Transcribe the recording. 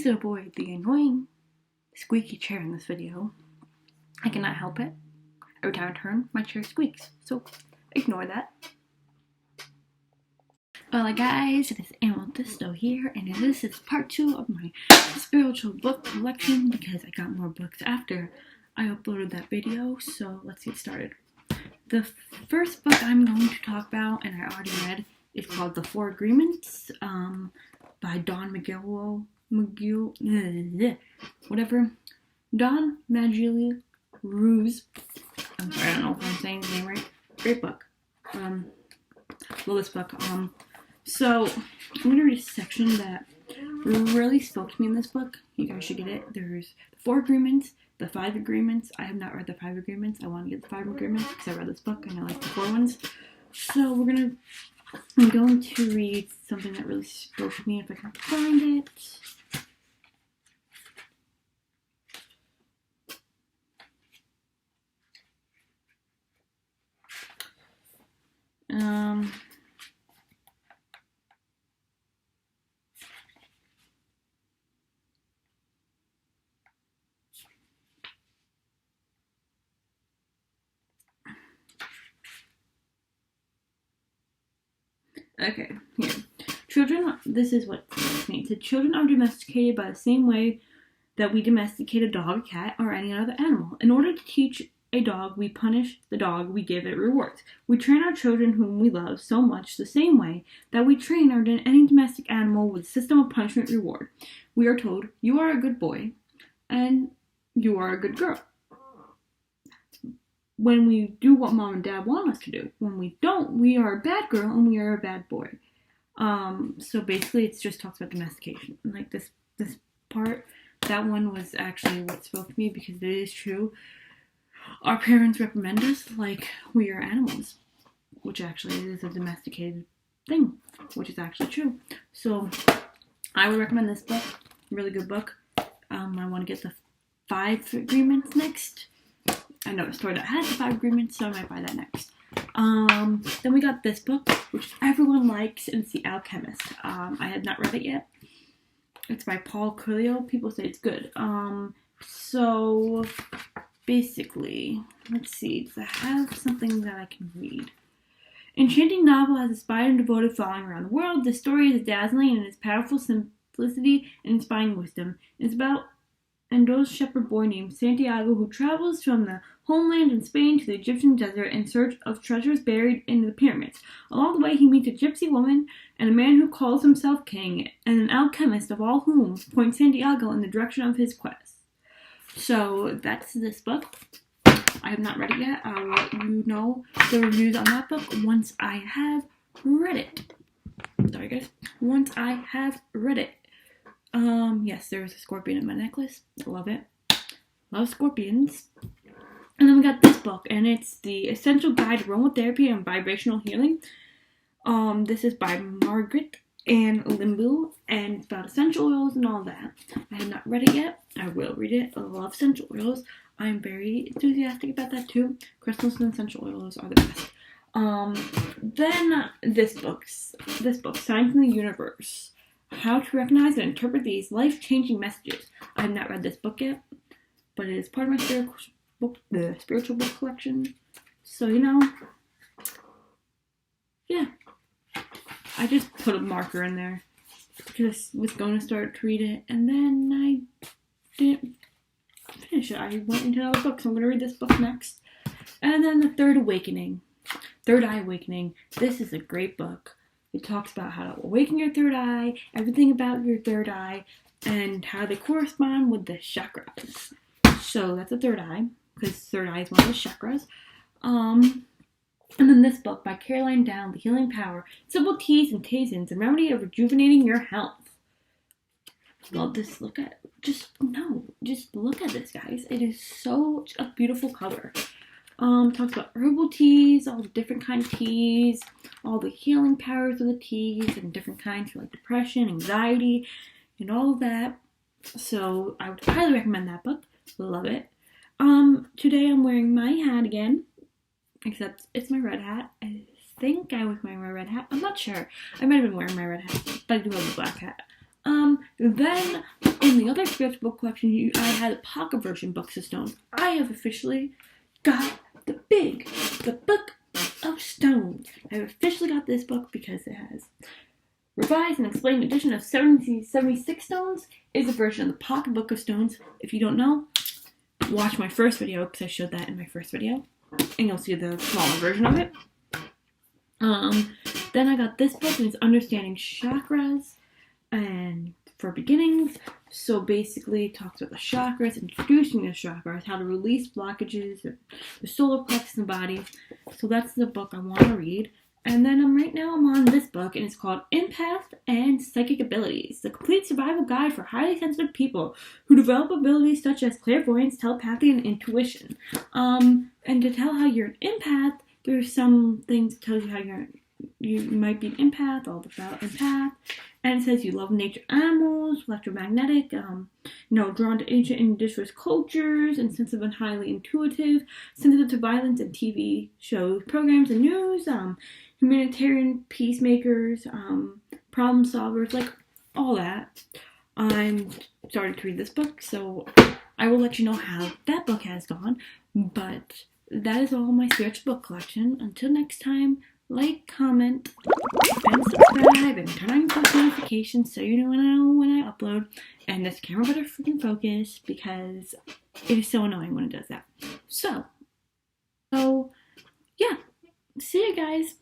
to avoid the annoying squeaky chair in this video. I cannot help it. Every time I turn, my chair squeaks, so ignore that. Hola guys, it is Amethysto here, and this is part 2 of my spiritual book collection because I got more books after I uploaded that video, so let's get started. The first book I'm going to talk about, and I already read, is called The Four Agreements by Don Ruse. I'm sorry, I don't know if I'm saying his name right. Great book. Love this book. So I'm gonna read a section that really spoke to me in this book. You guys should get it. There's the 4 agreements, the 5 agreements. I have not read the 5 agreements. I want to get the 5 agreements because I read this book and I like the 4 ones. So I'm going to read something that really spoke to me if I can find it. Okay, here. Children, this is what it means. The children are domesticated by the same way that we domesticate a dog, a cat, or any other animal. In order to teach a dog, we punish the dog, we give it rewards. We train our children whom we love so much the same way that we train any domestic animal with a system of punishment reward. We are told, you are a good boy, and you are a good girl. When we do what mom and dad want us to do. When we don't, we are a bad girl and we are a bad boy. So basically it just talks about domestication. Like this part, that one was actually what spoke to me because it is true. Our parents reprimand us like we are animals, which actually is a domesticated thing, which is actually true. So I would recommend this book, really good book. I want to get the 5 agreements next. I know a store that has the 5 agreements, so I might buy that next. Then we got this book, which everyone likes, and it's The Alchemist. I have not read it yet. It's by Paul Coelho. People say it's good. So basically, let's see. Does it have something that I can read? Enchanting novel has inspired and devoted following around the world. The story is dazzling in its powerful simplicity and inspiring wisdom. It's about Andal's shepherd boy named Santiago who travels from the homeland in Spain to the Egyptian desert in search of treasures buried in the pyramids. Along the way, he meets a gypsy woman and a man who calls himself king, and an alchemist, of all whom points Santiago in the direction of his quest. So that's this book. I have not read it yet. I'll let you know the reviews on that book once I have read it. Sorry guys. Once I have read it. Yes, there's a scorpion in my necklace. I love it. Love scorpions. And then we got this book, and it's The Essential Guide to Aromatherapy and Vibrational Healing. This is by Margaret Ann Limbu, and it's about essential oils and all that. I have not read it yet. I will read it. I love essential oils. I'm very enthusiastic about that too. Crystals and essential oils are the best. Then this book, Signs in the Universe. How to recognize and interpret these life-changing messages. I have not read this book yet, but it is part of my spiritual book collection. So, yeah. I just put a marker in there because I was going to start to read it, and then I didn't finish it. I went into another book, so I'm going to read this book next. And then The Third Eye Awakening. This is a great book. It talks about how to awaken your third eye, everything about your third eye, and how they correspond with the chakras. So that's the third eye, because third eye is one of the chakras. And then this book by Caroline Down, The Healing Power, Simple Teas and Tasins, a remedy of rejuvenating your health. Love this. Just look at this, guys. It is such a beautiful cover. Talks about herbal teas, all the different kind of teas, all the healing powers of the teas, and different kinds for like depression, anxiety, and all of that. So I would highly recommend that book. Love it. Today I'm wearing my hat again, except it's my red hat. I think I was wearing my red hat. I'm not sure. I might have been wearing my red hat, but I do have a black hat. Then in the other spiritual book collection, I had a pocket version books of stones. I have officially got the book of stones. I've officially got this book because it has revised and explained edition of 76 stones. Is a version of the pocket book of stones. If you don't know, watch my first video because I showed that in my first video, and you'll see the smaller version of it. Then I got this book, and it's Understanding Chakras and for Beginnings. So basically, it talks about the chakras, introducing the chakras, how to release blockages, the solar plexus in the body. So that's the book I want to read. And then right now I'm on this book, and it's called Empath and Psychic Abilities, the complete survival guide for highly sensitive people who develop abilities such as clairvoyance, telepathy, and intuition. And to tell how you're an empath, there's some things that tells you how you might be an empath, all about empath. And it says you love nature, animals, electromagnetic, drawn to ancient and indigenous cultures, and sensitive and highly intuitive, sensitive to violence and TV shows, programs, and news, humanitarian peacemakers, problem solvers, like all that. I'm starting to read this book, so I will let you know how that book has gone. But that is all my spiritual book collection. Until next time, like, comment, and subscribe, and turn on your post notifications so you know when I upload. And this camera better freaking focus because it is so annoying when it does that. So yeah, see you guys.